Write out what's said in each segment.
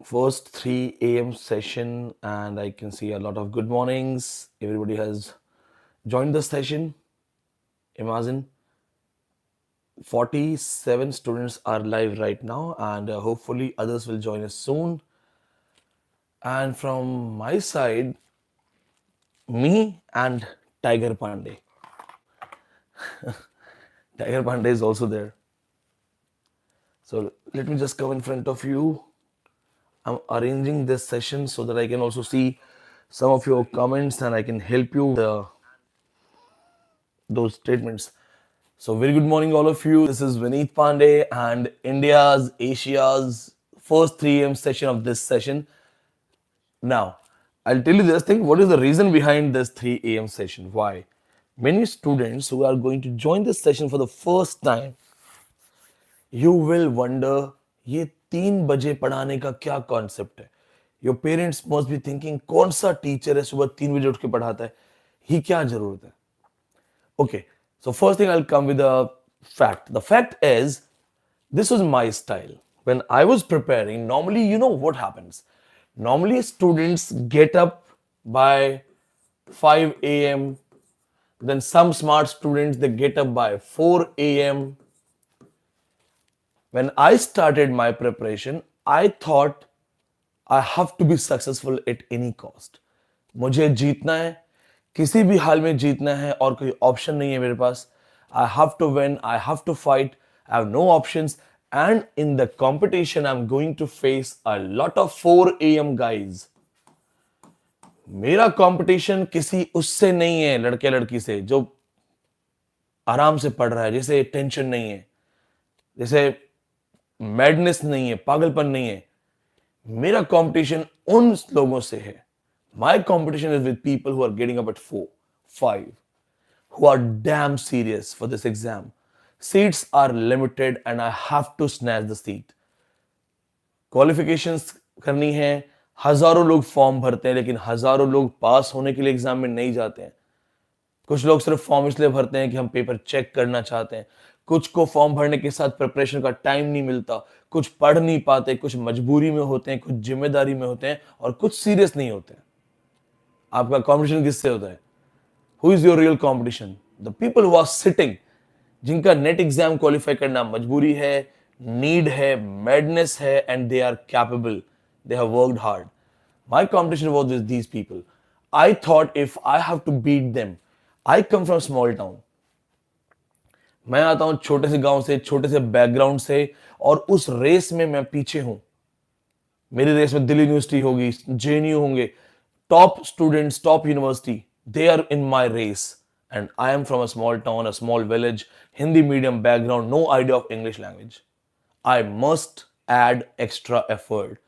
first 3 a.m. session, and I can see a lot of good mornings. Everybody has joined the session. Imagine 47 students are live right now, and hopefully others will join us soon. And from my side, me and Tiger Pandey. Tiger Pandey is also there. So let me just come in front of you. I'm arranging this session so that I can also see some of your comments and I can help you with those statements. So, very good morning, all of you. This is Vineet Pandey and Asia's first 3 a.m. session of this session. Now, I'll tell you this thing. What is the reason behind this 3 a.m. session? Why? Many students who are going to join this session for the first time, you will wonder, ये 3 बजे पढ़ाने का क्या concept है? Your parents must be thinking, कौन सा teacher है सुबह 3 बजे उठ के पढ़ाता है? ये क्या जरूरत है? Okay, so first thing I'll come with a fact. The fact is, this was my style. When I was preparing, normally, you know what happens? Normally, students get up by 5 a.m. Then some smart students, they get up by 4 a.m. When I started my preparation, I thought I have to be successful at any cost. मुझे जीतना है, किसी भी हाल में जीतना है और कोई ऑप्शन नहीं है मेरे पास. I have to win, I have to fight, I have no options, and in the competition I'm going to face a lot of 4 a.m. guys. मेरा कंपटीशन किसी उससे नहीं है, लड़के लड़की से जो आराम से पढ़ रहा है, जैसे टेंशन नहीं है, जैसे मैडनेस नहीं है, पागलपन नहीं है. मेरा कंपटीशन उन लोगों से है. My competition is with people who are getting up at 4, 5, who are damn serious for this exam. Seats are limited and I have to snatch the seat. Qualifications करनी है, हजारों लोग फॉर्म भरते हैं लेकिन हजारों लोग पास होने के लिए एग्जाम में नहीं जाते हैं. कुछ लोग सिर्फ फॉर्म इसलिए भरते हैं कि हम पेपर चेक करना चाहते हैं. कुछ को फॉर्म भरने के साथ प्रिपरेशन का टाइम नहीं मिलता, कुछ पढ़ नहीं पाते, कुछ मजबूरी में होते हैं, कुछ जिम्मेदारी में होते हैं और कुछ सीरियस नहीं होते हैं. आपका कंपटीशन किससे होता है? Who is your real competition? The people who are sitting, जिनका नेट एग्जाम क्वालिफाई करना मजबूरी है, नीड है, मैडनेस है, and they are capable, they have worked hard. My competition was with these people. I thought if I have to beat them. I come from small town. मैं आता हूं छोटे से गांव से, छोटे से बैकग्राउंड से, और उस रेस में मैं पीछे हूं. मेरी रेस में दिल्ली यूनिवर्सिटी होगी, जेएनयू होंगे, top students, top university, they are in my race, and I am from a small town, a small village, Hindi medium background, no idea of English language. I must add extra effort.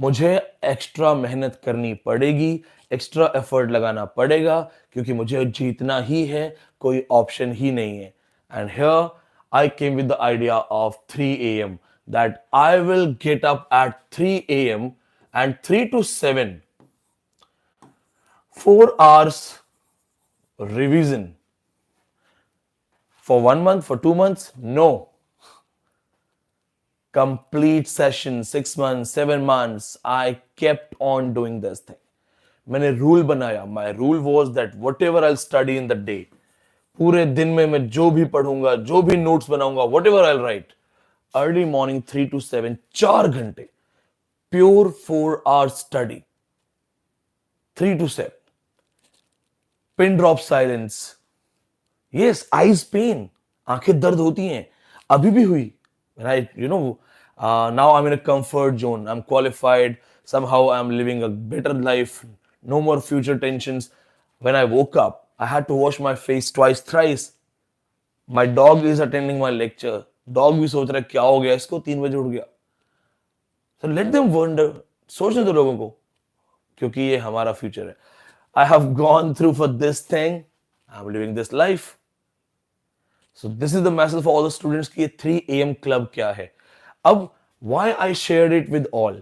मुझे extra मेहनत करनी पड़ेगी, extra effort लगाना पड़ेगा, क्योंकि मुझे जीतना ही है, कोई ऑप्शन ही नहीं है. And here I came with the idea of 3 a.m. that I will get up at 3 a.m. and 3 to 7, 4 hours revision. For 1 month, for 2 months, no. Complete session, 6 months, 7 months, I kept on doing this thing. मैंने rule बनाया. My rule was that whatever I'll study in the day, पूरे दिन में मैं जो भी पढ़ूंगा, जो भी नोट्स बनाऊंगा, whatever I'll write, early morning 3 to 7, 4 घंटे, pure 4 hours study, 3 to 7. Pin drop silence. Yes, eyes pain. आंखें दर्द होती हैं. अभी भी हुई. Right, now I'm in a comfort zone. I'm qualified. Somehow I'm living a better life. No more future tensions. When I woke up, I had to wash my face twice, thrice. My dog is attending my lecture. Dog भी सोच रहा है क्या हो गया इसको, 3 बजे उठ गया. So let them wonder. सोचने दो लोगों को, क्योंकि ये हमारा फ्यूचर है. I have gone through for this thing. I'm living this life. So this is the message for all the students कि 3 a.m. club क्या है. अब why I shared it with all.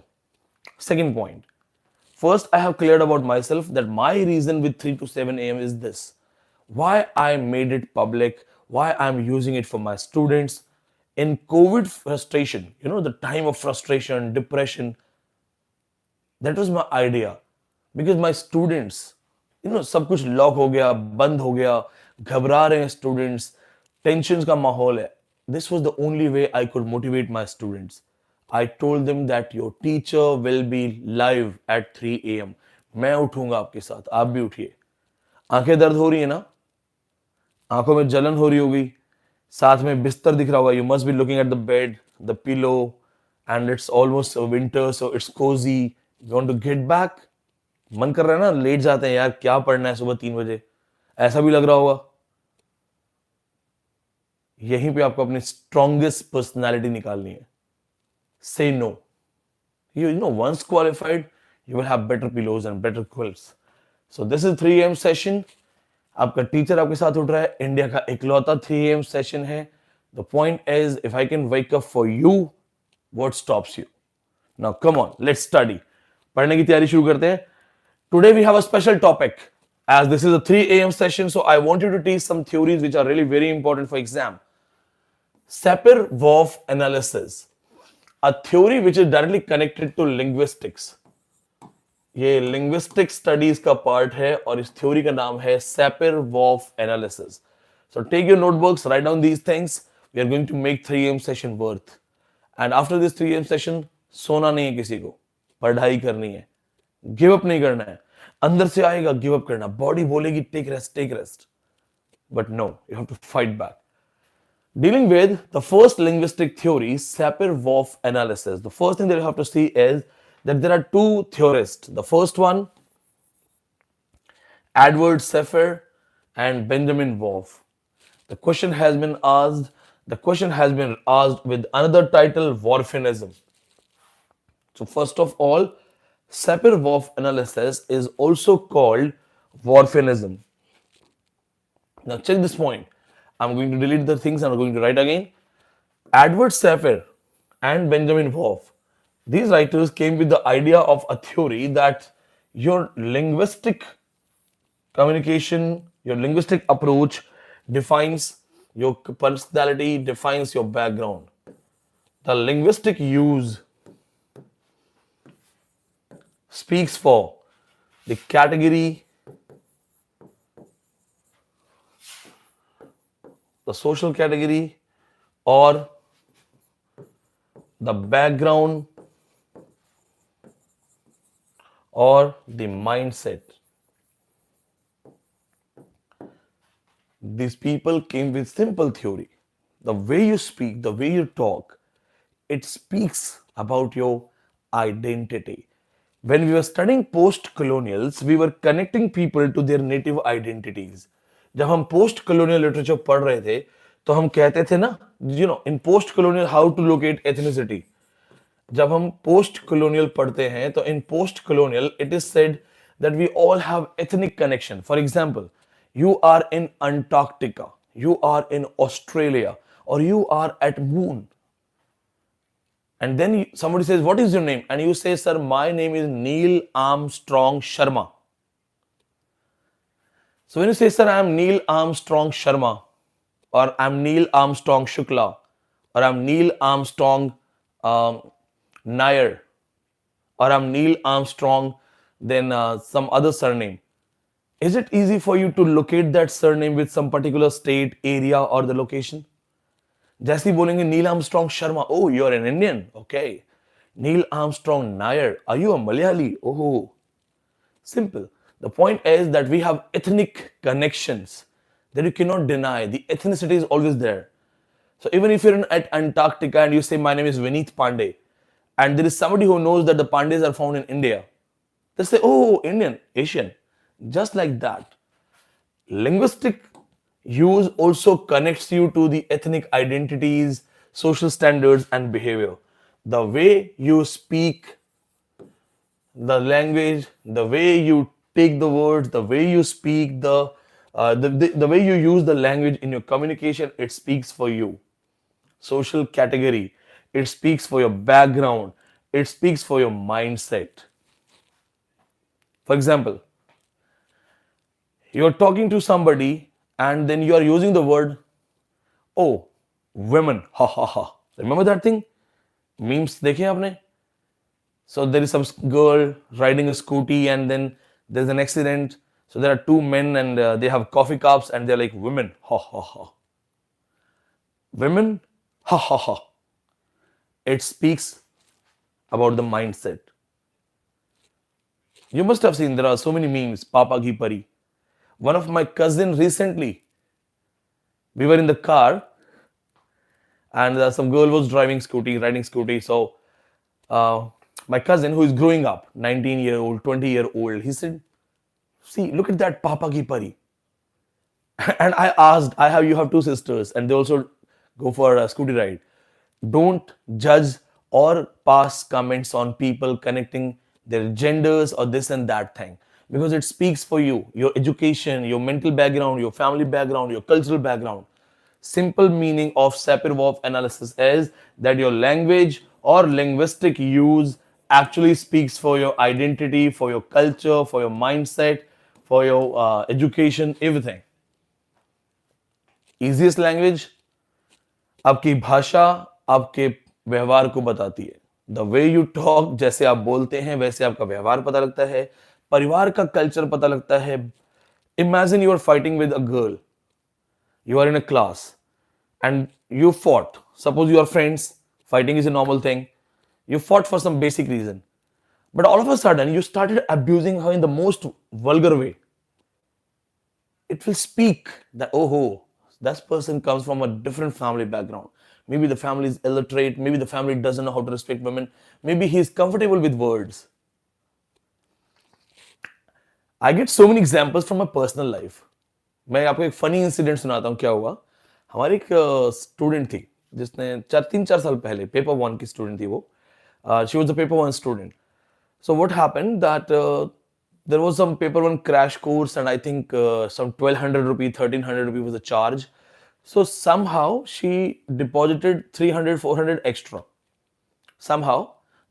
Second point. First, I have cleared about myself that my reason with 3 to 7 a.m. is this. Why I made it public, why I'm using it for my students. In COVID frustration, the time of frustration, depression, that was my idea, because my students, सब कुछ lock हो गया, बंद हो गया, घबरा रहे हैं स्टूडेंट्स, टेंशन का माहौल है. This was the only way I could motivate my students. I told them that your teacher will be live at 3 AM. मैं उठूंगा आपके साथ, आप भी उठिए. आंखें दर्द हो रही है ना, आंखों में जलन हो रही होगी, साथ में बिस्तर दिख रहा होगा. You must be looking at the bed, the pillow, and it's almost winter, so it's cosy. You want to get back. मन कर रहा है ना, लेट जाते हैं यार, क्या पढ़ना है सुबह 3 बजे, ऐसा भी लग रहा होगा. यहीं पे आपको अपनी स्ट्रॉन्गेस्ट पर्सनैलिटी निकालनी है. से no. You know, once qualified, you will have better pillows and better quilts. So this is 3 AM session. आपका टीचर आपके साथ उठ रहा है, इंडिया का इकलौता 3 AM सेशन है. The point is, if I can wake up for you, what stops you? Now come on, let's study. पढ़ने की तैयारी शुरू करते हैं. Today we have a special topic. As this is a 3 AM session, so I want you to teach some theories which are really very important for exam. Sapir-Whorf analysis. A theory which is directly connected to linguistics. ये linguistic studies का part है और इस theory का नाम है Sapir-Whorf analysis. So take your notebooks, write down these things. We are going to make 3 AM session worth. And after this 3 AM session, सोना नहीं है किसी को, पढ़ाई करनी है, गिव अप नहीं करना है. अंदर से आएगा गिव अप करना, बॉडी बोलेगी take rest, but no, you have to fight back. Dealing with the first linguistic theory, Sapir-Whorf analysis. The first thing that you have to see is that there are two theorists. The first one, Edward Sapir and Benjamin Whorf. The question has been asked with another title, Whorfianism. So first of all, Sapir-Whorf analysis is also called Whorfianism. Now check this point. I'm going to delete the things and I'm going to write again. Edward Sapir and Benjamin Whorf. These writers came with the idea of a theory that your linguistic communication, your linguistic approach defines your personality, defines your background. The linguistic use speaks for the category, the social category, or the background, or the mindset. These people came with simple theory. The way you speak, the way you talk, it speaks about your identity. When we were studying post-colonials, we were connecting people to their native identities. जब हम post colonial literature पढ़ रहे थे तो हम कहते थे ना, in post colonial how to locate ethnicity. जब हम पोस्ट कॉलोनियल पढ़ते हैं तो in post colonial it is said that we all have ethnic connection. For example, you are in Antarctica, you are in Australia, और you are at moon. And then somebody says, what is your name? And you say, sir, my name is Neil Armstrong Sharma. So when you say, sir, I am Neil Armstrong Sharma, or I'm Neil Armstrong Shukla, or I'm Neil Armstrong Nair, or I'm Neil Armstrong, then some other surname. Is it easy for you to locate that surname with some particular state, area, or the location? जैसे ही बोलेंगे Neil Armstrong Sharma, oh you are an Indian, okay. Neil Armstrong Nair, are you a Malayali, oh. Simple. The point is that we have ethnic connections that you cannot deny. The ethnicity is always there. So even if you're at Antarctica and you say my name is Vineet Pandey, and there is somebody who knows that the Pandays are found in India, they say, oh, Indian, Asian. Just like that. Linguistic use also connects you to the ethnic identities, social standards, and behavior. The way you speak, the language, the way you take the words, the way you speak, the way you use the language in your communication, it speaks for you. Social category, it speaks for your background, it speaks for your mindset. For example, you are talking to somebody and then you are using the word, oh, women, ha ha ha. Remember that thing? Memes देखे आपने? So there is some girl riding a scooty, and then there's an accident. So there are two men, and they have coffee cups, and they're like, women, ha ha ha. Women, ha ha ha. It speaks about the mindset. You must have seen there are so many memes, Papa Ki Pari. One of my cousin recently, we were in the car, and some girl was riding scooty. So uh, my cousin, who is growing up, 19-year-old, 20-year-old, he said, see, look at that Papa Ki Pari. And I asked, you have two sisters, and they also go for a scooty ride. Don't judge or pass comments on people connecting their genders or this and that thing, because it speaks for you, your education, your mental background, your family background, your cultural background. Simple meaning of Sapir-Whorf analysis is that your language or linguistic use actually speaks for your identity, for your culture, for your mindset, for your education, everything. Easiest language, आपकी भाषा आपके व्यवहार को बताती है. The way you talk, जैसे आप बोलते हैं वैसे आपका व्यवहार पता लगता है, परिवार का कल्चर पता लगता है. Imagine you are fighting with a girl, you are in a class and you fought. Suppose you are friends, fighting is a normal thing. You fought for some basic reason. But all of a sudden, you started abusing her in the most vulgar way. It will speak that, oh, that person comes from a different family background. Maybe the family is illiterate. Maybe the family doesn't know how to respect women. Maybe he is comfortable with words. I get so many examples from my personal life. मैं आपको एक funny incident सुनाता हूँ. क्या हुआ, हमारी एक student थी जिसने 3-4 साल पहले पेपर 1 की स्टूडेंट थी वो. She was the paper 1 student. So what happened that there was some paper 1 crash course, and I think some 1200 rupee, 1300 rupee was the charge. So somehow she deposited 300, 400 extra. Somehow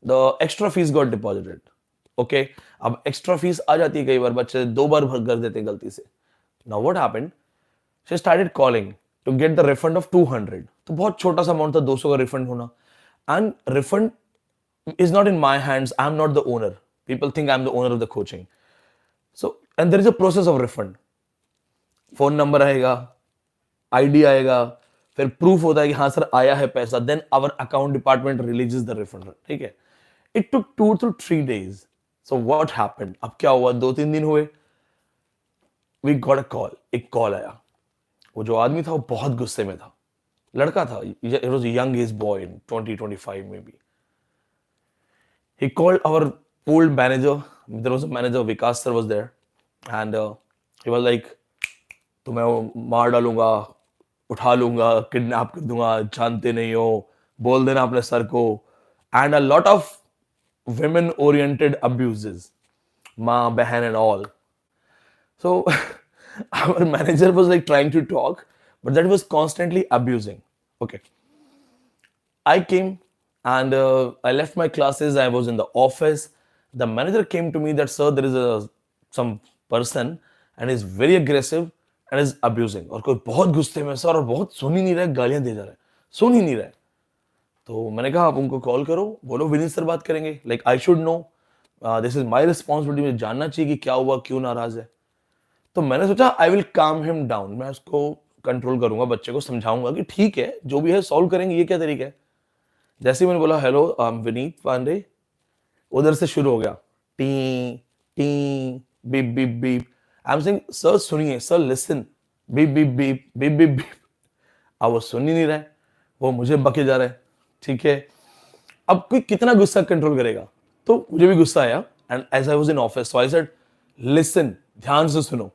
the extra fees got deposited. Okay, अब extra fees आ जाती है कई बार, बच्चे 2 बार भर कर देते हैं गलती से. Now what happened? She started calling to get the refund of 200. तो बहुत छोटा सा अमाउंट था 200 का रिफंड होना. And refund is not in my hands. I'm not the owner. People think I'm the owner of the coaching. So, and there is a process of refund. Phone number आएगा, ID आएगा, फिर proof होता है कि हाँ sir आया है पैसा. Then our account department releases the refund. ठीक है. It took 2 to 3 days. So what happened? अब क्या हुआ, 2-3 दिन हुए, वी गॉट अ कॉल. एक कॉल आया. वो जो आदमी था वो बहुत गुस्से में था. लड़का था, it was a young age boy, 20-25 may be. He called our old manager. There was a manager, Vikas sir was there, and he was like, तुम्हें मार डालूंगा, उठा लूंगा, किडनैप कर दूंगा, जानते नहीं हो, बोल देना अपने सर को. And a lot of women oriented abuses, माँ बहन and all. So our manager was like trying to talk, but that was constantly abusing. Okay. I came and I left my classes. I was in the office. The manager came to me that, sir, there is some person and is very aggressive and is abusing. और कोई बहुत गुस्से में sir, और बहुत सुन ही नहीं रहा है, गालियां दे जा रहा है, सुन ही नहीं रहा है. तो मैंने कहा आप उनको कॉल करो, बोलो विनीत सर बात करेंगे. Like I should know, this is my responsibility. मुझे जानना चाहिए कि क्या हुआ, क्यों नाराज है. तो मैंने सोचा आई विल काम हिम डाउन. मैं उसको कंट्रोल करूंगा, बच्चे को समझाऊंगा कि ठीक है, जो भी है सॉल्व करेंगे, ये क्या तरीका है. जैसे ही मैंने बोला hello I am Vineet Pandey, उधर से शुरू हो गया T T beep beep beep. I am saying sir सुनिए, sir listen, beep beep beep beep beep beep. अब वो सुन ही नहीं रहा है, वो मुझे बके जा रहा है. ठीक है, अब कोई कितना गुस्सा कंट्रोल करेगा. तो मुझे भी गुस्सा आया. And as I was in office, so I said listen, ध्यान से सुनो.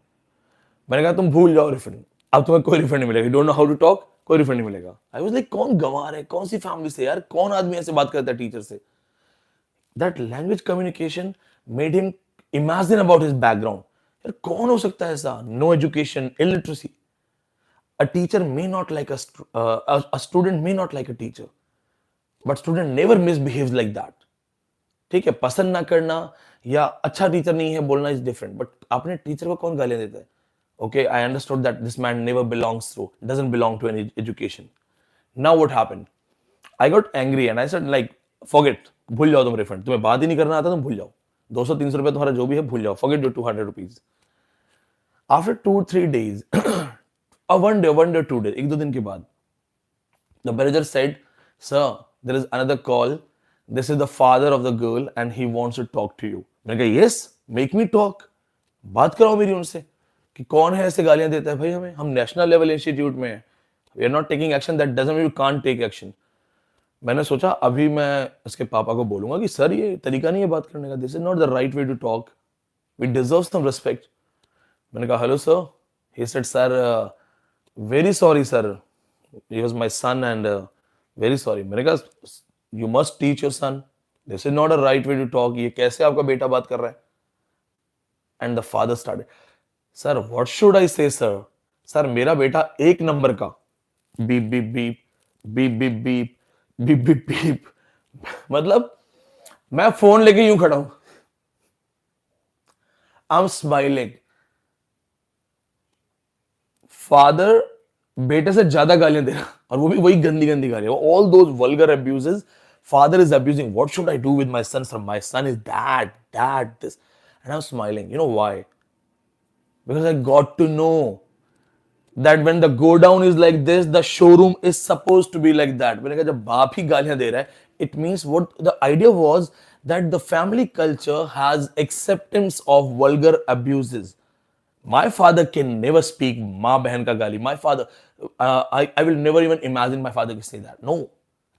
मैंने कहा तुम भूल जाओ रिफंड, अब तुम्हें कोई रिफंड नहीं मिलेगा. You don't know how to talk, कोई रिफंड नहीं मिलेगा. आई वाज लाइक कौन गंवार है, कौन सी फैमिली से यार, कौन आदमी ऐसे बात करता है टीचर से. That language communication made him imagine about his background. यार कौन हो सकता है ऐसा, no education, illiteracy. A teacher may not like a student may not like a teacher, but student never misbehaves like that. ठीक है, पसंद ना करना या अच्छा टीचर नहीं है बोलना इज डिफरेंट, बट अपने टीचर को कौन गालियां देता है. Okay, I understood that this man never doesn't belong to any education. Now what happened? I got angry and I said like, forget, भूल जाओ तुम रिफंड, तुम्हें बात ही नहीं करना आता, तुम भूल जाओ, 200-300 रुपए तुम्हारा जो भी है भूल जाओ, forget your 200 rupees. After 2-3 days, one day 2 days, 1-2 दिन के बाद, the manager said, sir, there is another call, this is the father of the girl and he wants to talk to you. मैंने कहा yes, make me talk, बात कराओ मेरी उनसे कि कौन है ऐसे गालियां देता है भाई हमें, हम नेशनल लेवल इंस्टीट्यूट में हैं, we are not taking action, that doesn't mean you can't take action. मैंने सोचा अभी मैं इसके पापा को बोलूंगा कि सर ये तरीका नहीं है बात करने का, this is not the right way to talk, we deserve some respect. मैंने कहा hello sir, he said sir very sorry sir, he was my son and very sorry. मैंने कहा you must teach your son, this is not a right way to talk, ये कैसे आपका बेटा बात कर रहा है. And the father started, sir what should I say sir, sir मेरा बेटा 1 नंबर का beep beep beep beep beep beep beep beep beep, मतलब मैं फोन लेके यूं खड़ा हूं, आई एम स्माइलिंग. फादर बेटे से ज्यादा गालियां दे रहा, और वो भी वही गंदी गंदी गालियां, all those vulgar abuses father is abusing. What should I do with my son, sir my son is that this, and I am smiling. You know why? Because I got to know that when the godown is like this, the showroom is supposed to be like that. मैंने कहा जब बाप ही गालियां दे रहा है, it means what the idea was that the family culture has acceptance of vulgar abuses. My father can never speak माँ बहन का गाली. My father, I will never even imagine my father can say that. No,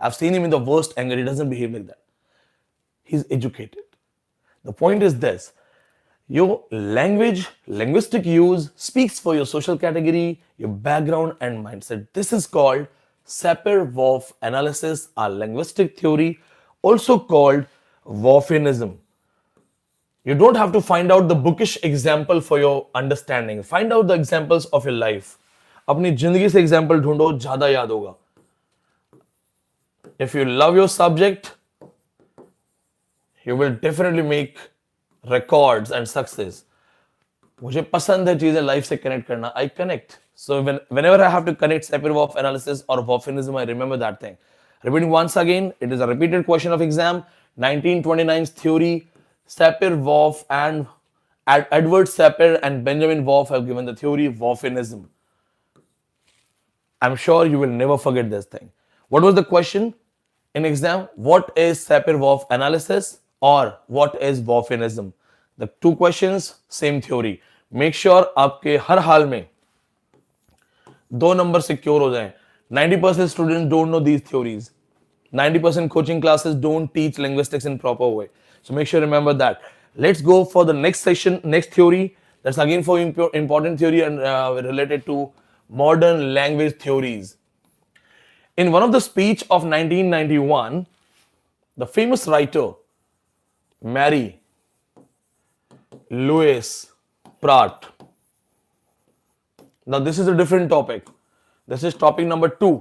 I've seen him in the worst anger. He doesn't behave like that. He's educated. The point is this: your language, linguistic use speaks for your social category, your background, and mindset. This is called Sapir-Whorf analysis, a linguistic theory, also called Whorfianism. You don't have to find out the bookish example for your understanding. Find out the examples of your life. अपनी जिंदगी से example ढूंढो, ज्यादा याद होगा. If you love your subject, you will definitely make records and success. मुझे पसंद है चीजें लाइफ से कनेक्ट करना. I connect. So whenever I have to connect Sapir-Whorf analysis or Whorfianism, I remember that thing. Repeating once again, it is a repeated question of exam. 1929's theory. Sapir-Whorf and Edward Sapir and Benjamin Whorf have given the theory of Whorfianism. I'm sure you will never forget this thing. What was the question in exam? What is Sapir-Whorf analysis or what is Whorfianism? The two questions, same theory. Make sure आपके हर हाल में 2 number secure हो जाएं. 90% students don't know these theories. 90% coaching classes don't teach linguistics in proper way. So make sure you remember that. Let's go for the next session, next theory. That's again for important theory and related to modern language theories. In one of the speech of 1991, the famous writer Mary Louise Pratt. Now this is a different topic. This is topic number 2.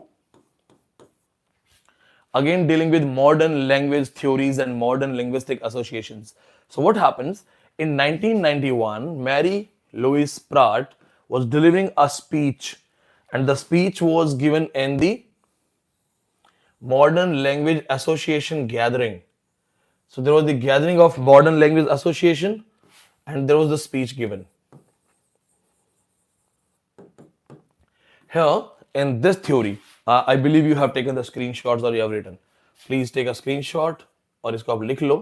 Again dealing with modern language theories and modern linguistic associations. So what happens? In 1991, Mary Louise Pratt was delivering a speech, and the speech was given in the Modern Language Association gathering. So there was the gathering of Modern Language Association and there was the speech given. Here in this theory, I believe you have taken the screenshots or you have written. Please take a screenshot और इसको आप लिख लो.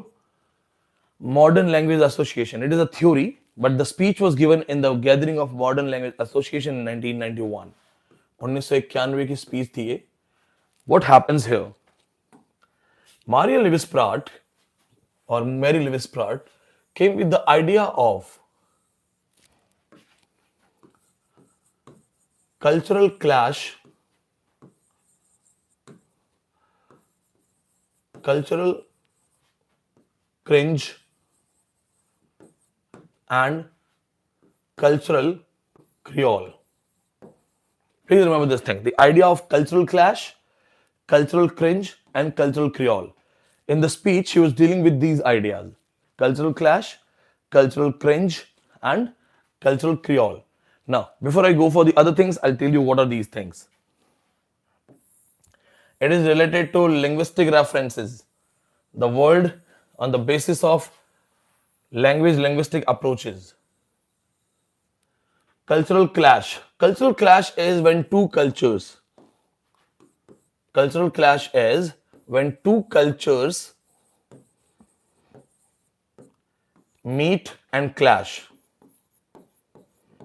Modern Language Association. It is a theory, but the speech was given in the gathering of Modern Language Association in 1991. 1991 की speech थी ये. What happens here? Maria Lewis Pratt or Mary Lewis Pratt came with the idea of cultural clash, cultural cringe, and cultural creole. Please remember this thing. The idea of cultural clash, cultural cringe, and cultural creole. In the speech, she was dealing with these ideas. Cultural clash, cultural cringe, and cultural creole. Now, before I go for the other things, I'll tell you what are these things. It is related to linguistic references. the world on the basis of language, linguistic approaches. Cultural clash. Cultural clash is when two cultures. Cultural clash is when two cultures meet and clash.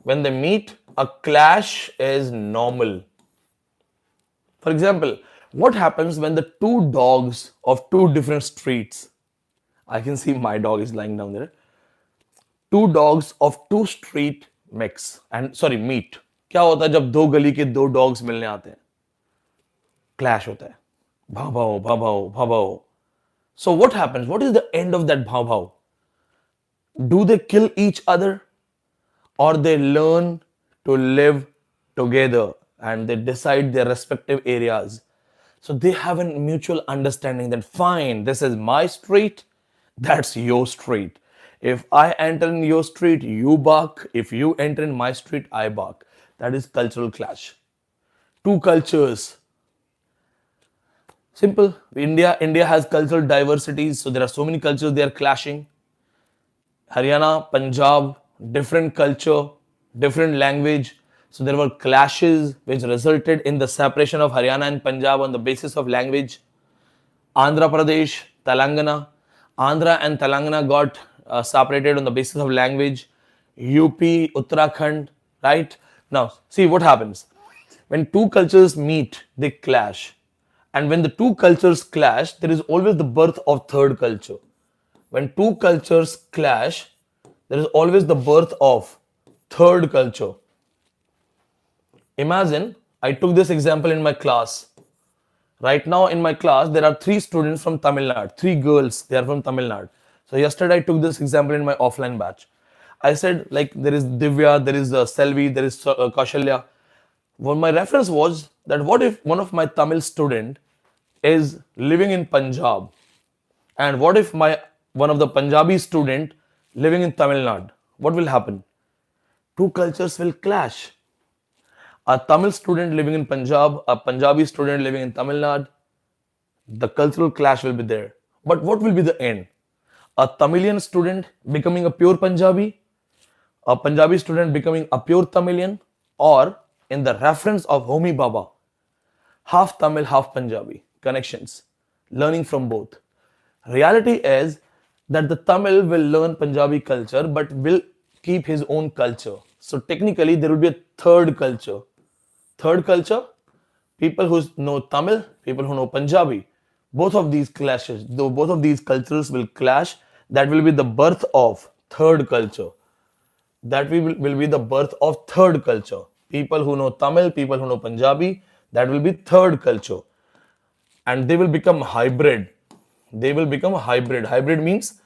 When they meet, a clash is normal. For example, what happens when the two dogs of two different streets, I can see my dog is lying down there, two dogs of two street mix and sorry meet. क्या होता है जब दो गली के दो dogs मिलने आते हैं? Clash होता है. भाव भाव भाव भाव भाव भाव. So what happens? What is the end of that bhav bhav? Do they kill each other or they learn to live together and they decide their respective areas? So they have a mutual understanding that fine, this is my street, that's your street. If I enter in your street, you bark. If you enter in my street, I bark. That is cultural clash. Two cultures. Simple. India has cultural diversities, so there are so many cultures they are clashing. Haryana, Punjab, different culture, different language. So there were clashes which resulted in the separation of Haryana and Punjab on the basis of language. Andhra Pradesh, Telangana. Andhra and Telangana got separated on the basis of language. UP, Uttarakhand, right? Now, see what happens. When two cultures meet, they clash. And when the two cultures clash, there is always the birth of third culture. When two cultures clash, there is always the birth of third culture. Imagine I took this example in my class. Right now in my class, there are three students from Tamil Nadu, three girls, they are from Tamil Nadu. So yesterday I took this example in my offline batch. I said like there is Divya, there is Selvi, there is Kaushalya. Well, my reference was that what if one of my Tamil student is living in Punjab and what if one of the Punjabi student living in Tamil Nadu? What will happen? Two cultures will clash. A Tamil student living in Punjab, a Punjabi student living in Tamil Nadu, the cultural clash will be there. But what will be the end? A Tamilian student becoming a pure Punjabi, a Punjabi student becoming a pure Tamilian, or in the reference of Homi Baba, half Tamil, half Punjabi, connections, learning from both. Reality is that the Tamil will learn Punjabi culture but will keep his own culture. So technically there will be a third culture. Third culture, people who know Tamil, people who know Punjabi. Both of these clashes, though both of these cultures will clash, that will be the birth of third culture. That will be the birth of third culture. People who know Tamil, people who know Punjabi, that will be third culture. And they will become hybrid. They will become a hybrid. Hybrid means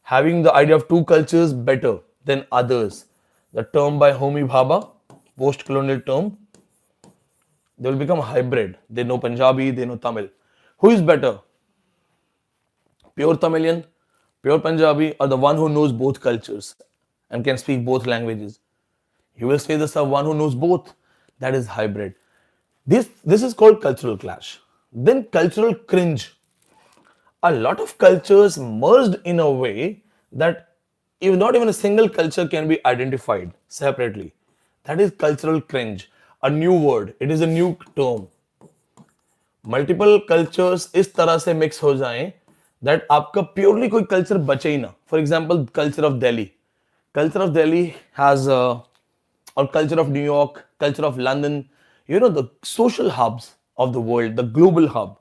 having the idea of two cultures better than others. The term by Homi Bhabha, post-colonial term, they will become a hybrid. They know Punjabi, they know Tamil. Who is better? Pure Tamilian, pure Punjabi, or the one who knows both cultures and can speak both languages? You will say this, one who knows both. That is hybrid. This is called cultural clash. Then cultural cringe. A lot of cultures merged in a way that not even a single culture can be identified separately. That is cultural cringe. A new word. It is a new term. Multiple cultures इस तरह से mix हो जाएं that आपका purely कोई culture बचे ही ना. For example, culture of Delhi. Culture of Delhi has or culture of New York, culture of London. You know, the social hubs of the world, the global hub,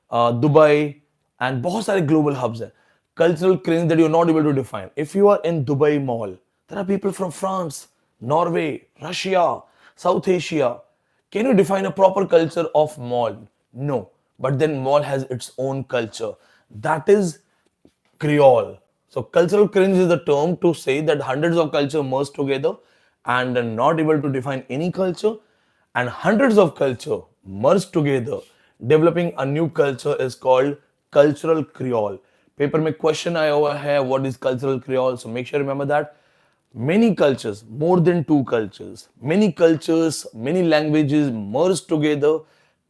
Dubai, and बहुत सारे global hubs हैं. Cultural cringe that you're not able to define. If you are in Dubai Mall, there are people from France, Norway, Russia, South Asia. Can you define a proper culture of mall? No. But then mall has its own culture. That is Creole. So cultural cringe is the term to say that hundreds of culture merged together and are not able to define any culture, and hundreds of culture merged together developing a new culture is called cultural Creole. Paper में question आया हुआ है, what is cultural Creole? So make sure you remember that. Many cultures, more than two cultures, many languages merged together.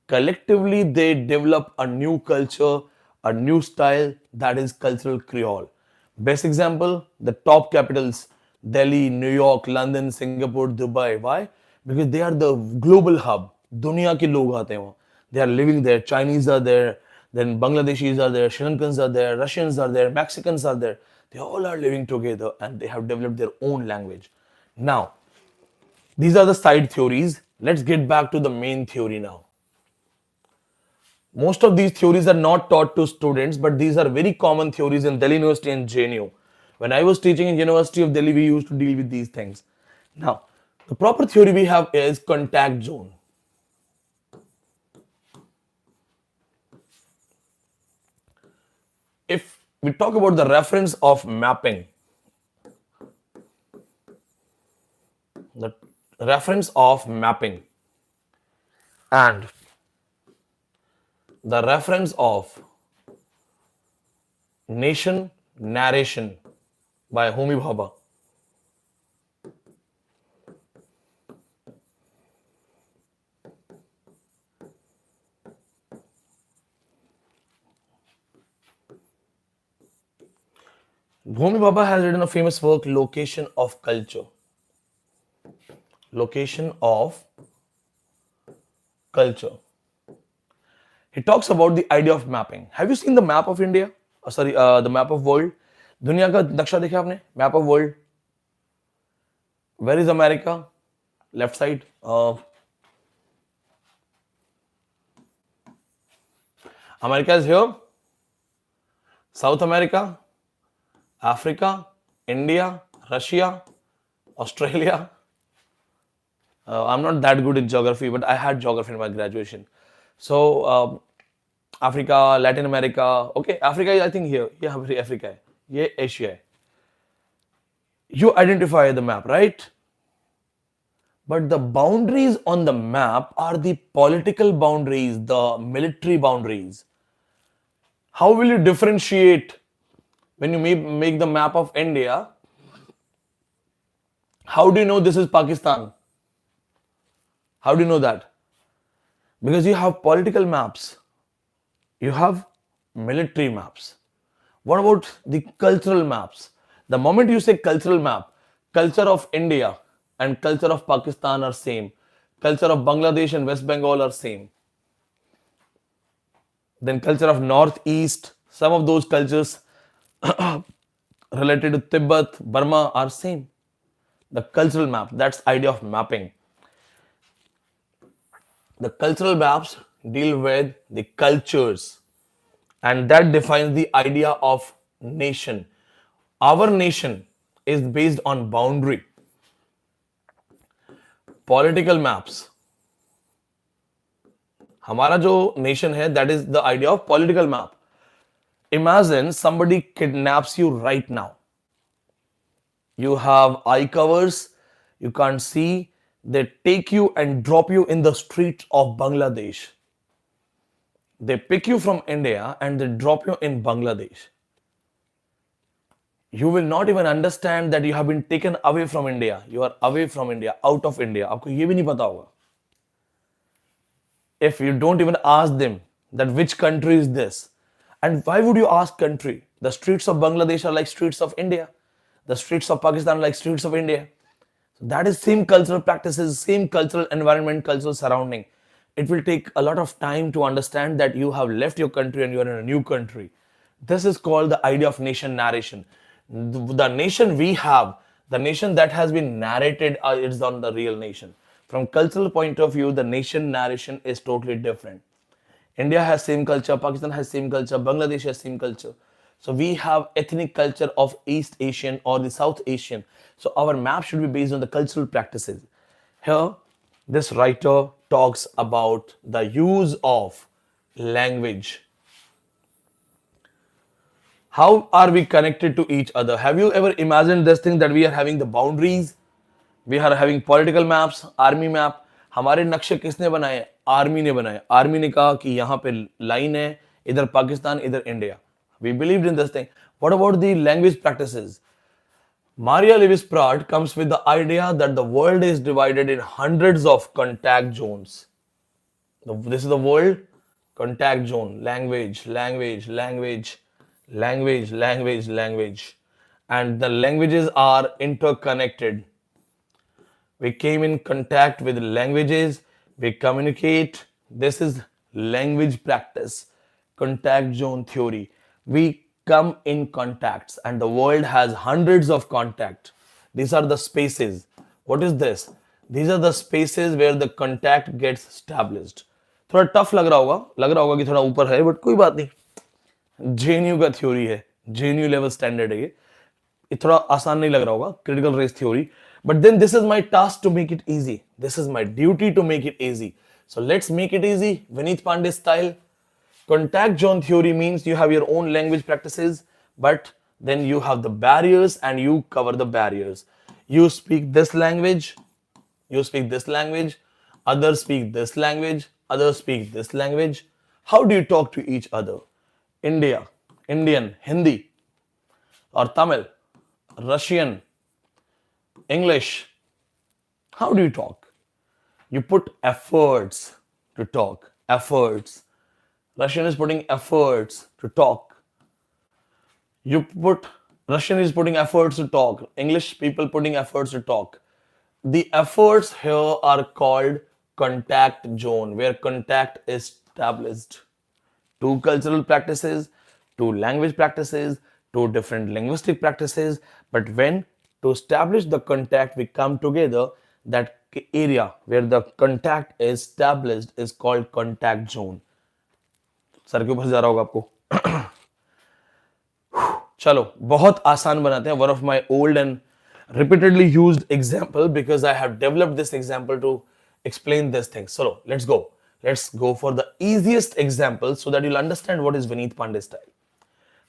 Collectively, they develop a new culture, a new style that is cultural creole. Best example, the top capitals, Delhi, New York, London, Singapore, Dubai. Why? Because they are the global hub. दुनिया के लोग आते हैं वहाँ. They are living there. Chinese are there. Then Bangladeshis are there. Sri Lankans are there. Russians are there. Mexicans are there. They all are living together and they have developed their own language. Now, these are the side theories. Let's get back to the main theory now. Most of these theories are not taught to students, but these are very common theories in Delhi University and JNU. When I was teaching in University of Delhi, we used to deal with these things. Now, the proper theory we have is contact zone. If we talk about the reference of mapping, the reference of mapping and the reference of nation narration by Homi Bhabha. Homi Bhabha has written a famous work, Location of Culture. Location of Culture. He talks about the idea of mapping. Have you seen the map of India? The map of world. दुनिया का नक्शा देखा आपने? Map of world. Where is America? Left side. America is here. South America, Africa, India, Russia, Australia. I'm not that good in geography, but I had geography in my graduation. So, Africa, Latin America. Okay, Africa is I think here. Yeah, Africa है. ये Asia है. You identify the map, right? But the boundaries on the map are the political boundaries, the military boundaries. How will you differentiate when you make the map of India? How do you know this is Pakistan? How do you know that? Because you have political maps, you have military maps. What about the cultural maps? The moment you say cultural map, culture of India and culture of Pakistan are same. Culture of Bangladesh and West Bengal are same. Then culture of Northeast, some of those cultures related to Tibet, Burma are same. The cultural map, that's idea of mapping. The cultural maps deal with the cultures and that defines the idea of nation. Our nation is based on boundary. Political maps. हमारा जो nation है, that is the idea of political map. Imagine somebody kidnaps you right now. You have eye covers, you can't see. They take you and drop you in the streets of Bangladesh. They pick you from India and they drop you in Bangladesh. You will not even understand that you have been taken away from India. You are away from India, out of India. आपको ये भी नहीं पता होगा. If you don't even ask them that which country is this. And why would you ask country? The streets of Bangladesh are like streets of India. The streets of Pakistan are like streets of India. So that is same cultural practices, same cultural environment, cultural surrounding. It will take a lot of time to understand that you have left your country and you are in a new country. This is called the idea of nation narration. The nation we have, the nation that has been narrated is on the real nation. From cultural point of view, the nation narration is totally different. India has same culture, Pakistan has same culture, Bangladesh has same culture. So we have ethnic culture of East Asian or the South Asian. So our map should be based on the cultural practices. Here, this writer talks about the use of language. How are we connected to each other? Have you ever imagined this thing that we are having the boundaries? We are having political maps, army map. हमारे नक्शे किसने बनाए? Army ने बनाए. Army ने कहा कि यहाँ पे लाइन है, इधर पाकिस्तान, इधर India. We believed in this thing. What about the language practices? Maria Lewis Pratt comes with the idea that the world is divided in hundreds of contact zones. This is the world contact zone, language, language, language, language, language, language. And the languages are interconnected. We came in contact with languages, we communicate. This is language practice, contact zone theory. We come in contacts, and the world has hundreds of contacts. These are the spaces. What is this? These are the spaces where the contact gets established. थोड़ा tough लग रहा होगा कि थोड़ा ऊपर है, but कोई बात नहीं. जेएनयू का थ्योरी है, जेएनयू लेवल स्टैंडर्ड है ये थोड़ा आसान नहीं लग रहा होगा, critical race theory. But then this is my task to make it easy. This is my duty to make it easy. So let's make it easy, Vineet Pandey style. Contact zone theory means you have your own language practices, but then you have the barriers and you cover the barriers. You speak this language, you speak this language, others speak this language, others speak this language. How do you talk to each other? India, Indian, Hindi, or Tamil, Russian, English. How do you talk? You put efforts to talk. Efforts. Russian is putting efforts to talk. Russian is putting efforts to talk. English people putting efforts to talk. The efforts here are called contact zone, where contact is established. Two cultural practices, two language practices, two different linguistic practices. But when to establish the contact, we come together. That area where the contact is established is called contact zone. Sir के ऊपर से जा रहा होगा आपको. चलो बहुत आसान बनाते हैं. One of my old and repeatedly used example, because I have developed this example to explain this thing. So let's go. Let's go for the easiest example so that you'll understand what is Vineet Pandey style.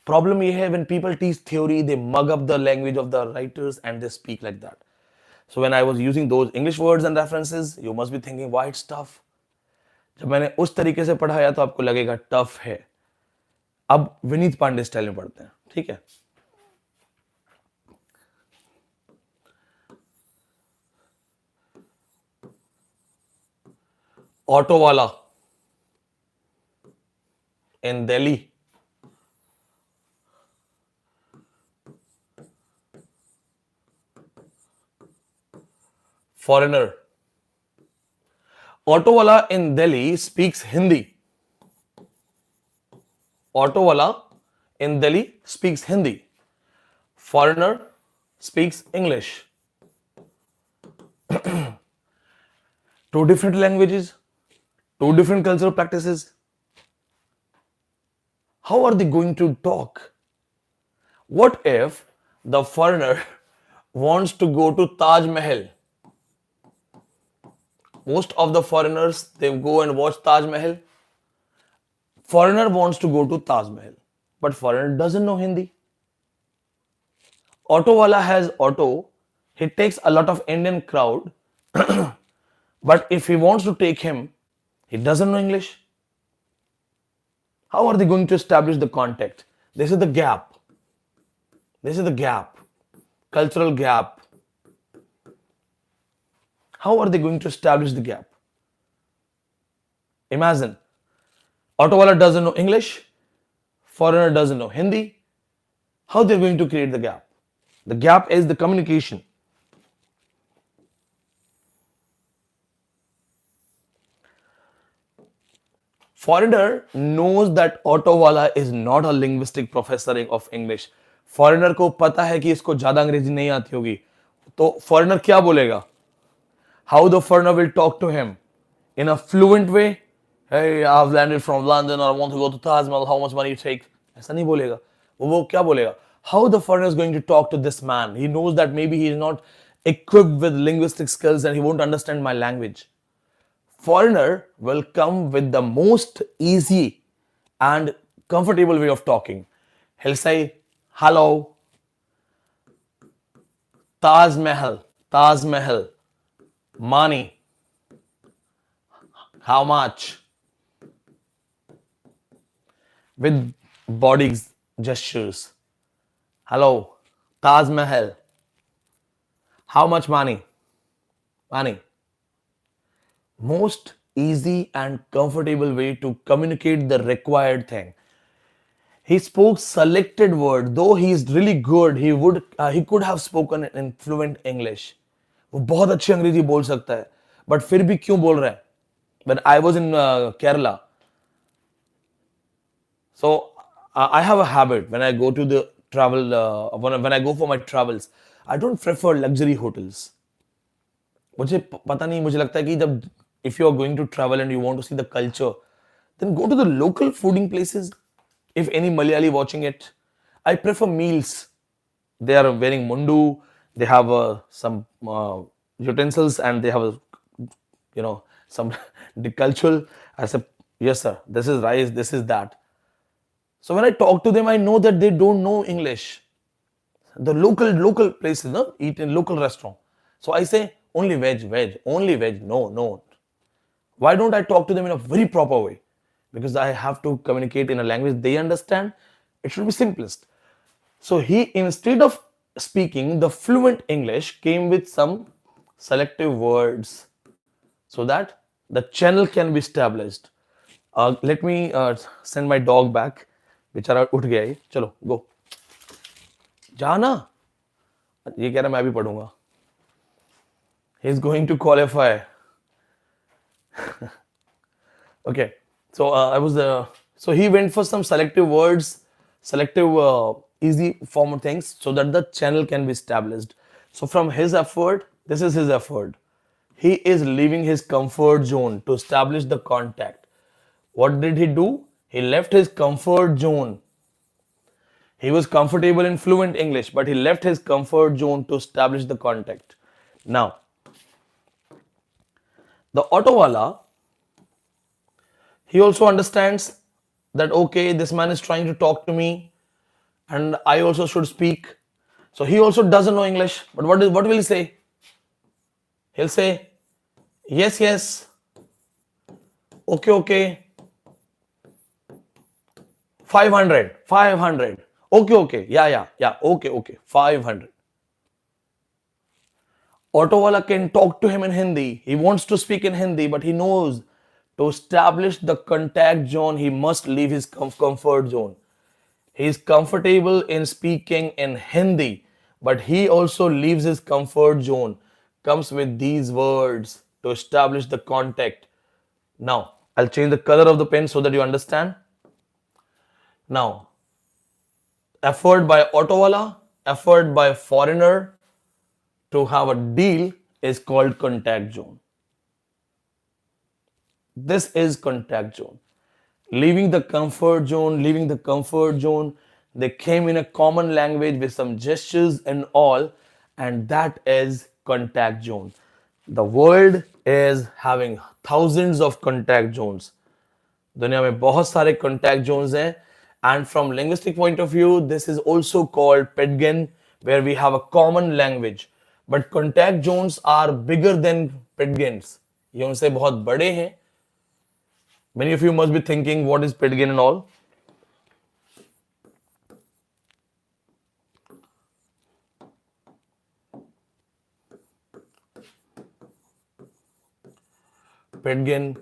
Problem ये है, when people teach theory, they mug up the language of the writers and they speak like that. So when I was using those English words and references, you must be thinking, why it's tough? जब मैंने उस तरीके से पढ़ाया तो आपको लगेगा tough है. अब विनीत पांडे स्टाइल में पढ़ते हैं, ठीक है. ऑटो वाला in Delhi foreigner. Auto wala in Delhi speaks Hindi. Auto wala in Delhi speaks Hindi. Foreigner speaks English. Two different languages, two different cultural practices. How are they going to talk? What if the foreigner wants to go to Taj Mahal? Most of the foreigners, they go and watch Taj Mahal. Foreigner wants to go to Taj Mahal, but foreigner doesn't know Hindi. Auto wala has auto. He takes a lot of Indian crowd, but if he wants to take him, he doesn't know English. How are they going to establish the contact? This is the gap. This is the gap. Cultural gap. How are they going to establish the gap? Imagine, auto wala doesn't know English, foreigner doesn't know Hindi. How they're going to create the gap? The gap is the communication. Foreigner knows that auto wala is not a linguistic professor of English. Foreigner को पता है कि इसको ज्यादा अंग्रेजी नहीं आती होगी, तो foreigner क्या बोलेगा? How the foreigner will talk to him? In a fluent way. Hey, I've landed from London, or I want to go to Taj Mahal. How much money you take? ऐसा नहीं बोलेगा. वो क्या बोलेगा? How the foreigner is going to talk to this man? He knows that maybe he is not equipped with linguistic skills and he won't understand my language. Foreigner will come with the most easy and comfortable way of talking. He'll say, hello, Taj Mahal, Taj Mahal. Money. How much? With body gestures. Hello, Taj Mahal. How much money? Money. Most easy and comfortable way to communicate the required thing. He spoke selected word. Though he is really good, he could have spoken in fluent English. वो बहुत अच्छी अंग्रेजी बोल सकता है, but फिर भी क्यों बोल रहा है? When I was in Kerala, so I have a habit when I go to the travel, when I go for my travels, I don't prefer luxury hotels. मुझे पता नहीं, मुझे लगता है कि जब if you are going to travel and you want to see the culture, then go to the local fooding places. If any Malayali watching it, I prefer meals. They are wearing mundu, they have some utensils, and they have some the cultural. I said, yes sir, this is rice, this is that. So when I talk to them, I know that they don't know English. The local places, no, eat in local restaurant. So I say only veg, only veg. No, no. Why don't I talk to them in a very proper way? Because I have to communicate in a language they understand. It should be simplest. So he, instead of speaking the fluent English, came with some selective words so that the channel can be established. Let me send my dog back. बेचारा उठ गया है, चलो गो जाना, ये कह रहा मैं भी पढ़ूंगा. He is going to qualify. Okay, so so he went for some selective words, selective easy form of things so that the channel can be established. So from his effort, this is his effort. He is leaving his comfort zone to establish the contact. What did he do? He left his comfort zone. He was comfortable in fluent English, but he left his comfort zone to establish the contact. Now, the auto wala, he also understands that, okay, this man is trying to talk to me and I also should speak. So he also doesn't know English, but what will he say? He'll say, yes, yes, okay, okay, 500, okay, yeah, okay, 500. Auto wala can talk to him in Hindi. He wants to speak in Hindi, but he knows to establish the contact zone, he must leave his comfort zone. He is comfortable in speaking in Hindi, but he also leaves his comfort zone, comes with these words to establish the contact. Now, I'll change the color of the pen so that you understand. Now, effort by auto wala, effort by foreigner to have a deal is called contact zone. This is contact zone. Leaving the comfort zone, they came in a common language with some gestures and all, and that is contact zone. The world is having thousands of contact zones. दुनिया में बहुत सारे contact zones हैं, and from linguistic point of view, this is also called Pedgen, where we have a common language. But contact zones are bigger than Pedgens. ये उनसे बहुत बड़े हैं. Many of you must be thinking, what is Pedgen and all? Pedgen,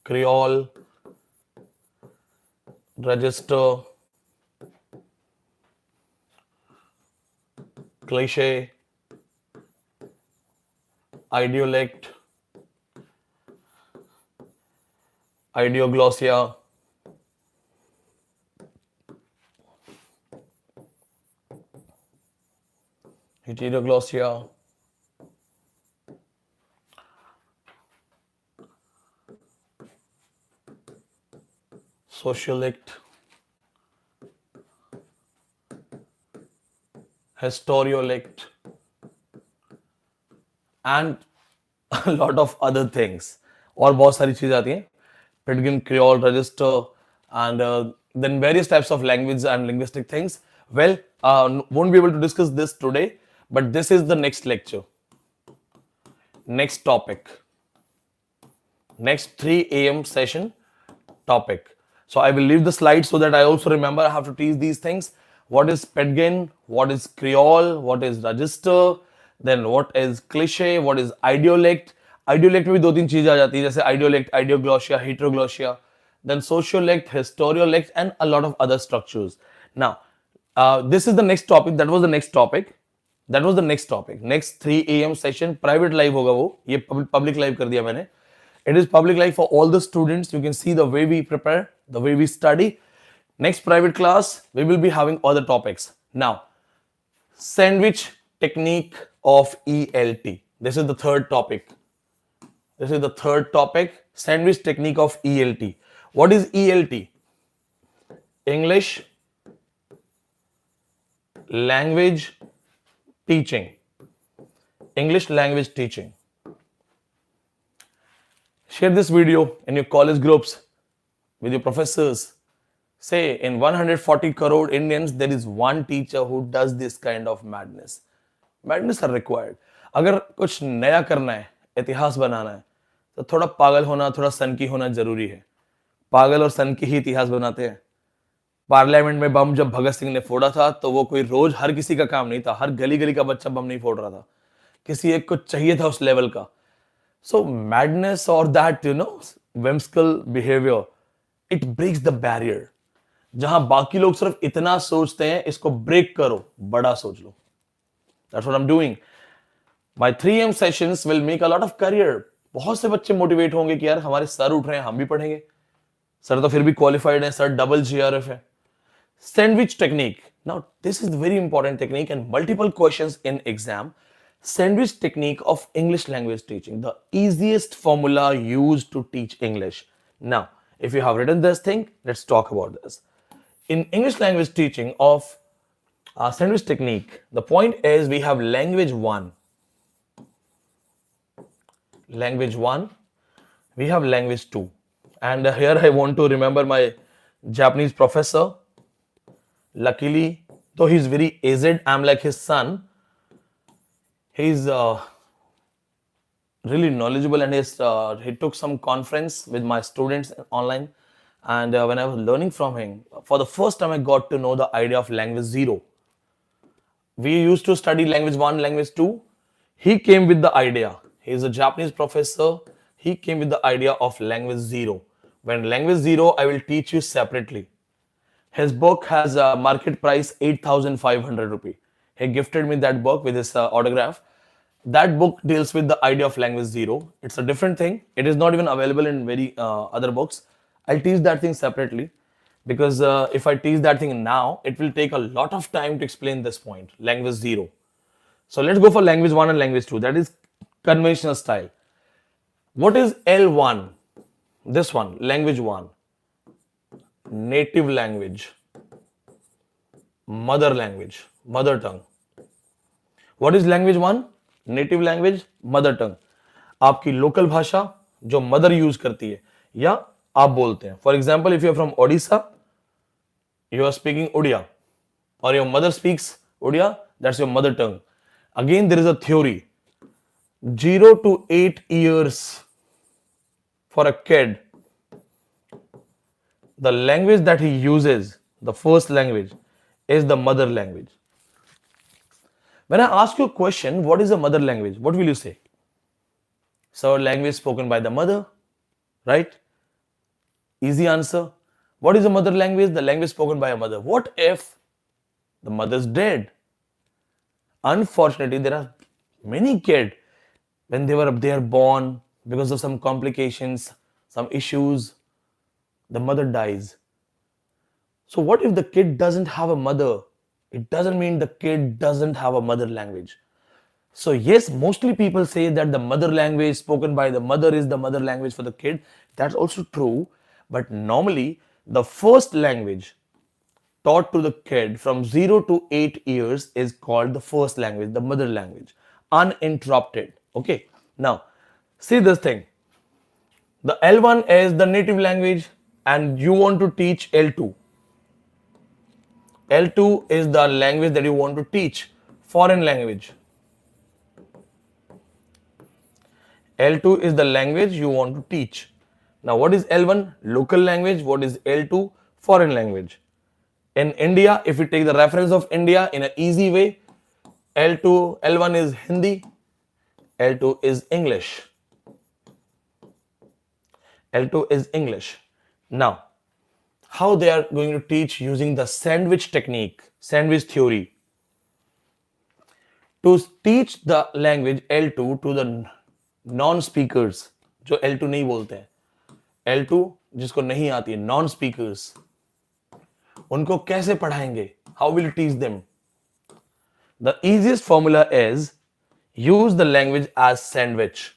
Creole, register, cliche, idiolect, ideoglossia, heteroglossia, sociolect, historiolect, and a lot of other things. और बहुत सारी चीजें आती हैं. Pedgen, Creole, register, and then various types of language and linguistic things. Well, won't be able to discuss this today, but this is the next lecture. Next topic. Next 3 a.m. session topic. So I will leave the slide so that I also remember I have to teach these things. What is Pedgen? What is Creole? What is register? Then what is cliche? What is idiolect? आइडियोलेक्ट में भी 2-3 चीजें आ जाती है, जैसे idiolect, ideoglossia, heteroglossia, then sociolect, historiolect and a lot of other structures. Now this is the next topic, that was the next topic, next 3 AM session private live होगा, वो ये public live कर दिया मैंने. It is public live for all the students. You can see the way we prepare, the way we study. Next private class, we will be having other topics. Now, sandwich technique of ELT. This is the third topic. Sandwich technique of ELT. What is ELT? English language teaching. English language teaching. Share this video in your college groups with your professors. Say in 140 crore Indians, there is one teacher who does this kind of madness. Madness are required. अगर कुछ नया करना है, इतिहास बनाना है, तो थोड़ा पागल होना, थोड़ा सनकी होना जरूरी है. पागल और सनकी ही इतिहास बनाते हैं. पार्लियामेंट में बम जब भगत सिंह ने फोड़ा था, तो वो कोई रोज हर किसी का काम नहीं था. हर गली गली का बच्चा बम नहीं फोड़ रहा था. किसी एक को चाहिए था उस लेवल का. So madness or that, whimsical behavior, it breaks the barrier. जहां बाकी लोग सिर्फ इतना सोचते हैं, इसको ब्रेक करो, बड़ा सोच लो. That's what I'm doing. My 3 AM sessions will make a lot of career. बहुत से बच्चे मोटिवेट होंगे कि यार हमारे सर उठ रहे हैं, हम भी पढ़ेंगे. सर तो फिर भी क्वालिफाइड है, सर डबल GRF है. Sandwich technique. Now this is a very important technique and multiple questions in exam. Sandwich technique of English language teaching, the easiest formula used to teach English. Now, if you have written this thing, let's talk about this. In English language teaching of sandwich technique, the point is we have language 1. We have language 2. And here I want to remember my Japanese professor. Luckily, though he's very aged, I'm like his son. He's really knowledgeable, and he took some conference with my students online, and when I was learning from him, for the first time I got to know the idea of language 0. We used to study language 1, language 2. He came with the idea. He's a Japanese professor. He came with the idea of language 0. When language 0, I will teach you separately. His book has a market price 8,500 rupees. He gifted me that book with his autograph. That book deals with the idea of language 0. It's a different thing. It is not even available in very other books. I'll teach that thing separately, because if I teach that thing now, it will take a lot of time to explain this point, language 0. So let's go for language 1 and language 2. That is conventional style. What is L1? This one, language 1. Native language. Mother language. Mother tongue. What is language 1? Native language, mother tongue. आपकी local भाषा जो mother use करती है या आप बोलते हैं. For example, if you are from Odisha, you are speaking Oriya, और your mother speaks Oriya, that's your mother tongue. Again there is a theory. 0 to 8 years for a kid, the language that he uses, the first language, is the mother language. When I ask you a question, what is a mother language? What will you say? So, language spoken by the mother, right? Easy answer. What is a mother language? The language spoken by a mother. What if the mother is dead? Unfortunately, there are many kids, when they are born, because of some complications, some issues, the mother dies. So what if the kid doesn't have a mother? It doesn't mean the kid doesn't have a mother language. So yes, mostly people say that the mother language spoken by the mother is the mother language for the kid. That's also true. But normally, the first language taught to the kid from 0 to 8 years is called the first language, the mother language, uninterrupted. Okay. Now, see this thing. The L1 is the native language, and you want to teach L2. L2 is the language that you want to teach, foreign language. L2 is the language you want to teach. Now, what is L1? Local language. What is L2? Foreign language. In India, if we take the reference of India in an easy way, L1 is Hindi, L2 is English. L2 is English. Now, how they are going to teach using the sandwich technique, sandwich theory. To teach the language L2 to the non-speakers, जो L2 नहीं बोलते हैं, L2 जिसको नहीं आती है, non-speakers, उनको कैसे पढ़ाएंगे? How will you teach them? The easiest formula is use the language as sandwich.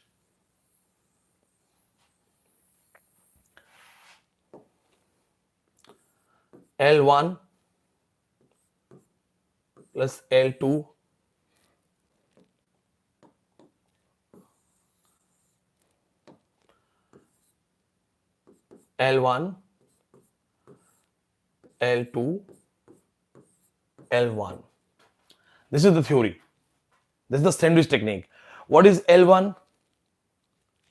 L1 plus L2 L1 L2 L1. This is the theory. This is the sandwich technique. What is L1?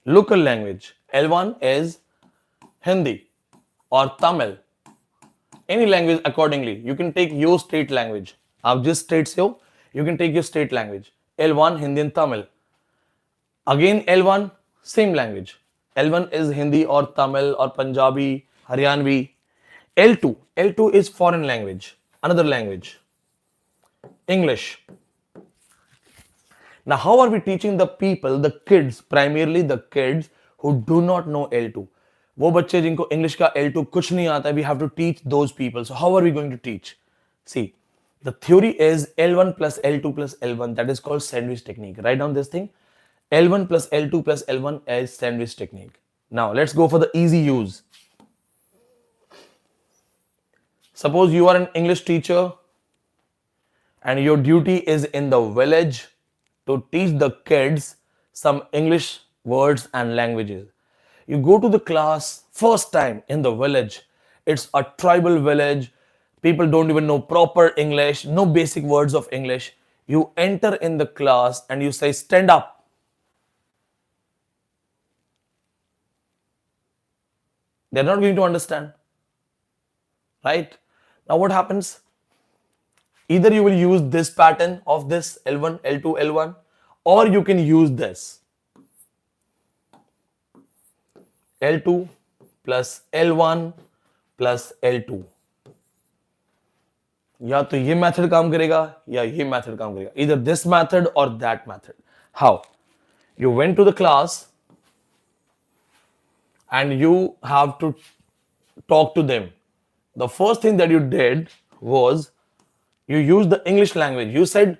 Local language. L1 is Hindi or Tamil. Any language accordingly. You can take your state language. आप जिस state से हो, you can take your state language. L1 Hindi and Tamil. Again L1 same language. L1 is Hindi or Tamil or Punjabi, Haryanvi. L2 is foreign language, another language. English. Now, how are we teaching the people, the kids, primarily the kids who do not know L2? वो बच्चे जिनको English का L2 कुछ नहीं आता, we have to teach those people. So, how are we going to teach? See, the theory is L1 plus L2 plus L1. That is called sandwich technique. Write down this thing. L1 plus L2 plus L1 is sandwich technique. Now, let's go for the easy use. Suppose you are an English teacher and your duty is in the village to teach the kids some English words and languages. You go to the class first time in the village. It's a tribal village. People don't even know proper English, no basic words of English. You enter in the class and you say, stand up. They're not going to understand. Right? Now what happens? Either you will use this pattern of this L1, L2, L1, or you can use this. L2 plus L1 plus L2. या तो ये method काम करेगा या ये method काम करेगा. Either this method or that method. How? You went to the class and you have to talk to them. The first thing that you did was you used the English language. You said,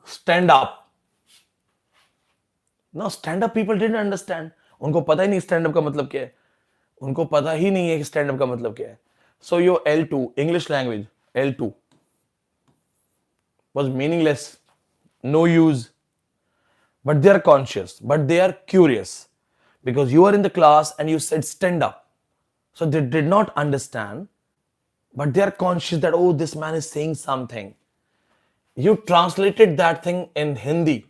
stand up. Now, stand up people didn't understand. उनको पता ही नहीं stand up का मतलब क्या है. उनको पता ही नहीं है कि stand up का मतलब क्या है. So your L2, English language, L2 was meaningless, no use. But they are conscious, but they are curious. Because you are in the class and you said stand up. So they did not understand, but they are conscious that, oh, this man is saying something. You translated that thing in Hindi.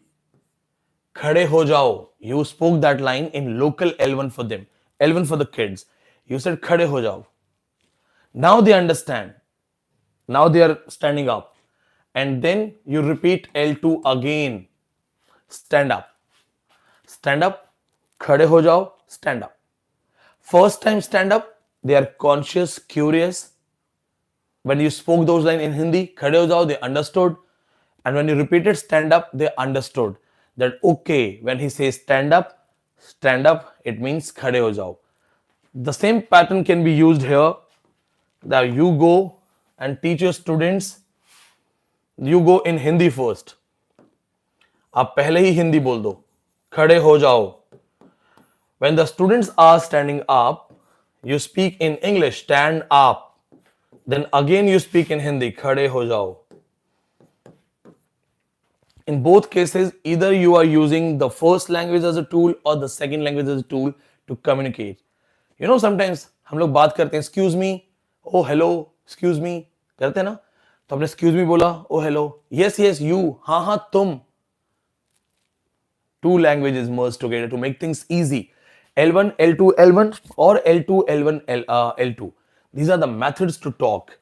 Khade ho jao. You spoke that line in local L1 for them. L1 for the kids. You said khade ho jao. Now they understand. Now they are standing up. And then you repeat L2 again. Stand up. Stand up. Khade ho jao. Stand up. First time stand up, they are conscious, curious. When you spoke those lines in Hindi, khade ho jao, they understood. And when you repeated stand up, they understood that, okay, when he says stand up, it means khade ho jao. The same pattern can be used here. That you go and teach your students, you go in Hindi first. आप पहले ही हिंदी बोल दो, खड़े हो जाओ. When the students are standing up, you speak in English, stand up. Then again you speak in Hindi, khade ho jao. In both cases, either you are using the first language as a tool or the second language as a tool to communicate. You know, sometimes हम लोग बात करते हैं, excuse me, oh hello, excuse me, करते हैं ना? तो आपने excuse me बोला, oh hello, yes, yes, you, हाँ हाँ तुम. Two languages merged together to make things easy. L1, L2, L1 or L2, L1, L2. These are the methods to talk.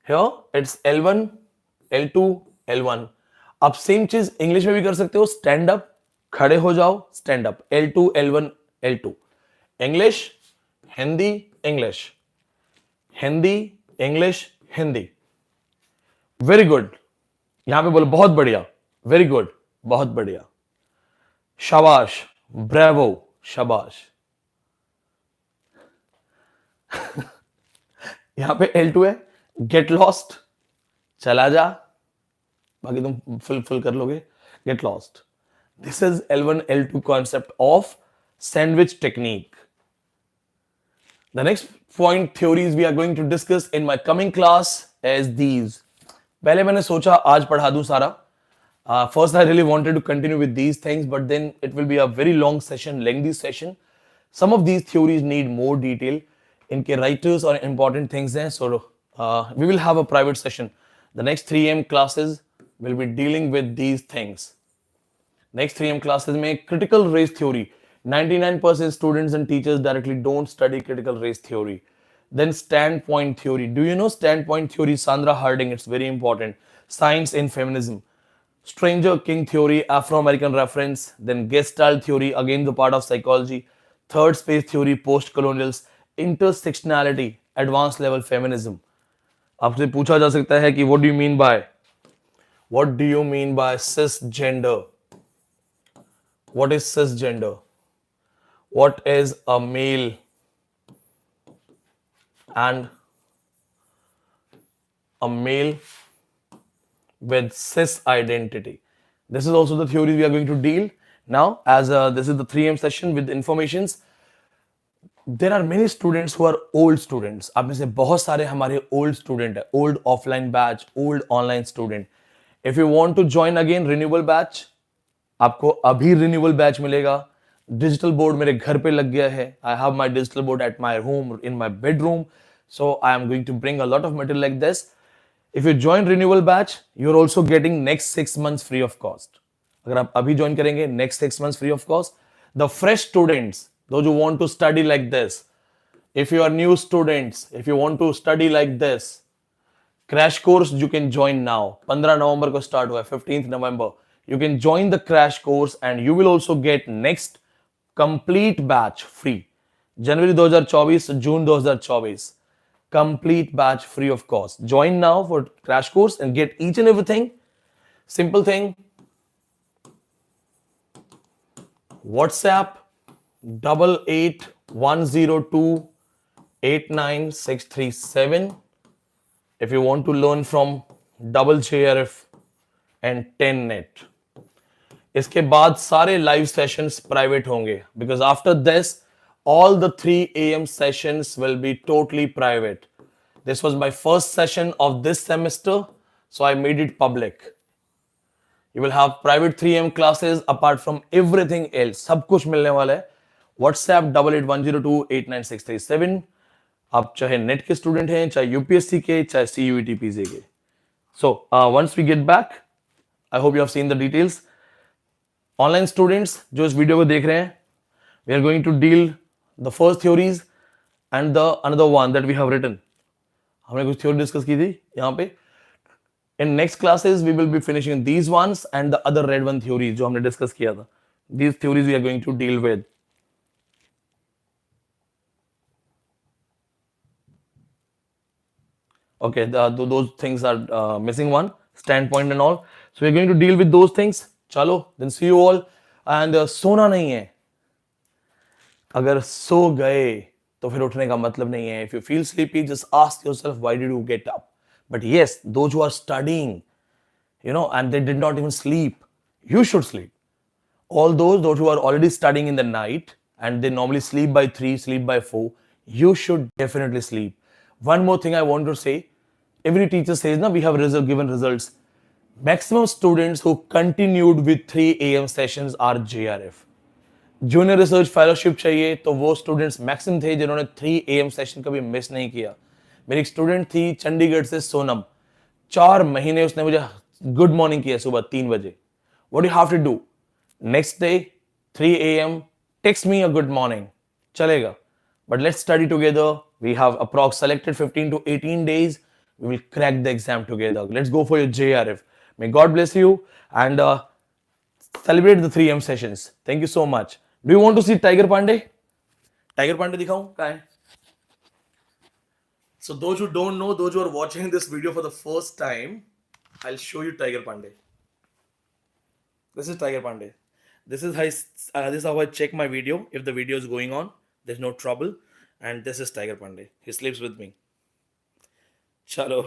Here it's L1, L2, L1. आप same चीज English में भी कर सकते हो. स्टैंड अप, खड़े हो जाओ, stand up, L2 L1 L2, English Hindi English, Hindi English Hindi, very good, यहां पे बोलो बहुत बढ़िया, वेरी गुड, बहुत बढ़िया, शाबाश, ब्रेवो, शाबाश। यहां पे L2 है, गेट लॉस्ट, चला जा, बाकी तुम फुल कर लोगे, get lost. This is L1 L2 concept of sandwich technique. The next point theories we are going to discuss in my coming class is these. पहले मैंने सोचा आज पढ़ा दूं सारा. First I really wanted to continue with these things, but then it will be a very long session, lengthy session. Some of these theories need more detail. इनके writers और important things हैं, so we will have a private session. The next 3 AM classes will be dealing with these things. Next 3 AM classes में critical race theory. 99% students and teachers directly don't study critical race theory. Then standpoint theory. Do you know standpoint theory? Sandra Harding, it's very important. Science in feminism. Stranger King theory, Afro-American reference. Then Gestalt theory, again the part of psychology. Third space theory, post-colonials. Intersectionality, advanced level feminism. आपसे पूछा जा सकता है कि what do you mean by cisgender? What is cisgender? What is a male and a male with cis identity? This is also the theory we are going to deal now, as this is the 3 AM session with informations. There are many students who are old students. आप में से बहुत सारे हमारे old student है, old offline batch, old online student. If you want to join again renewal batch, आपको अभी renewal batch मिलेगा. डिजिटल बोर्ड मेरे घर पे लग गया है. I have my digital board at my home in my bedroom, so I am going to bring a lot of material like this. If you join renewal batch, you are also getting next 6 months free of cost. अगर आप अभी join करेंगे, next 6 months free of cost. The fresh students, those who want to study like this, if you are new students, if you want to study like this, crash course you can join now. 15 नवंबर को start हुआ है, 15th November. You can join the crash course and you will also get next complete batch free. January 2024 June 2024, complete batch free of cost. Join now for crash course and get each and everything. Simple thing. WhatsApp 8810289637 if you want to learn from double JRF and 10net. इसके बाद सारे live sessions private होंगे, because after this all the 3 AM sessions will be totally private. This was my first session of this semester, so I made it public. You will have private 3 AM classes apart from everything else. सब कुछ मिलने वाला है. WhatsApp 8810289637. आप चाहे net के student हैं, चाहे यूपीएससी के, चाहे CUET PZ के. So once we get back, I hope you have seen the details. Online students जो इस वीडियो को देख रहे हैं, we are going to deal the first theories and the another one that we have written. हमने कुछ theory discuss की थी यहाँ पे. In next classes we will be finishing these ones and the other red one theory जो हमने discuss किया था. These theories we are going to deal with. Okay, those things are missing one, standpoint and all. So we are going to deal with those things. चलो, then see you all. And सोना नहीं है. अगर सो गए तो फिर उठने का मतलब नहीं है. If you feel sleepy, just ask yourself, why did you get up? But yes, those who are studying, and they did not even sleep, you should sleep. All those who are already studying in the night and they normally sleep by 3, sleep by 4, you should definitely sleep. One more thing I want to say, every teacher says, we have given results. Maximum students who continued with 3 AM sessions are JRF. Junior research fellowship चाहिए तो वो students maximum थे जिन्होंने 3 AM session कभी miss नहीं किया. मेरी एक स्टूडेंट थी चंडीगढ़ से, सोनम. 4 महीने उसने मुझे गुड मॉर्निंग किया सुबह 3 बजे. What you have to do? Next day 3 AM text me a good morning. चलेगा, but let's study together. We have approx selected 15 to 18 days. We will crack the exam together. Let's go for your JRF. May God bless you and celebrate the 3M sessions. Thank you so much. Do you want to see Tiger Pandey? Tiger Pandey दिखाऊं कहाँ है? So those who don't know, those who are watching this video for the first time, I'll show you Tiger Pandey. This is Tiger Pandey. This is how I check my video. If the video is going on, there's no trouble. And this is Tiger Pandey. He sleeps with me. चलो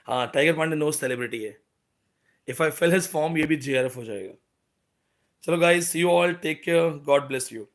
हाँ Tiger Pandey no celebrity है. If I fill his form ये भी JRF हो जाएगा. चलो guys, see you all, take care, God bless you.